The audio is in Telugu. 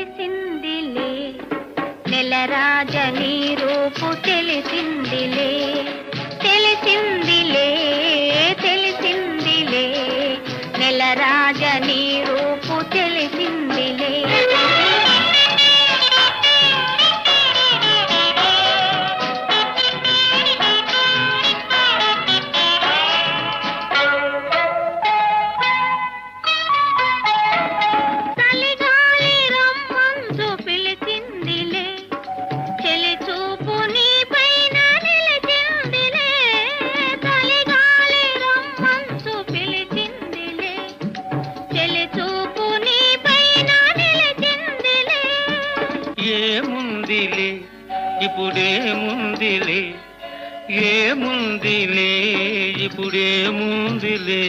తెలిసిందిలే నెలరాజని రూపు తెలిసిందిలే తెలిసిందిలే తెలిసిందిలే నెలరాజని రూపు తెలిసిందిలే ఏముందిలే ఇప్పుడేముందిలే ఏముందిలే ఇప్పుడేముందిలే